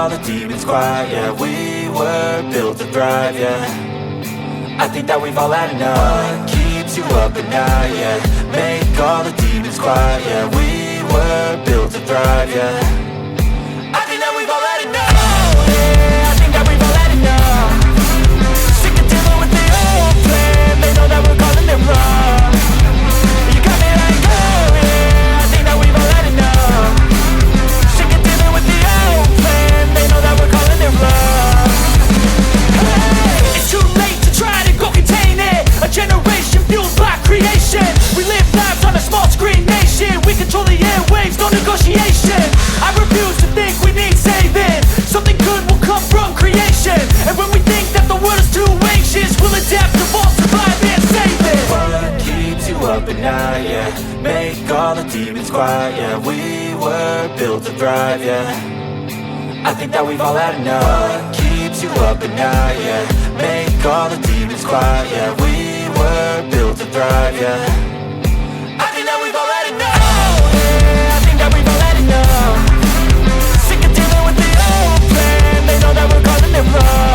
all the demons quiet, yeah. We were built to thrive, yeah. I think that we've all had enough. What keeps you up at night, yeah. Make all the demons quiet, yeah. We were built to thrive, yeah. I think that we've all had enough. Oh, yeah, I think that we've all had enough. Sick of dealing with the old plan. They know that we're calling it wrong. You got me like, oh yeah, I think that we've all had enough. Sick of dealing with the old plan. They know that we're calling it wrong. Hey, it's too late to try to go contain it. A generation fueled by creation. We live lives on a small screen nation. We control the airwaves, no negotiation. I refuse to think we need saving. Something good will come from creation. And when we think that the world is too anxious, we'll adapt, evolve, survive and save it. What keeps you up at night, yeah. Make all the demons quiet, yeah. We were built to thrive, yeah. I think that we've all had enough. What keeps you up at night, yeah. Make all the demons quiet, yeah. We were built to thrive, yeah. I think that we've all had enough. Oh yeah, I think that we've all had enough. Sick of dealing with the old plan. They know that we're calling it wrong.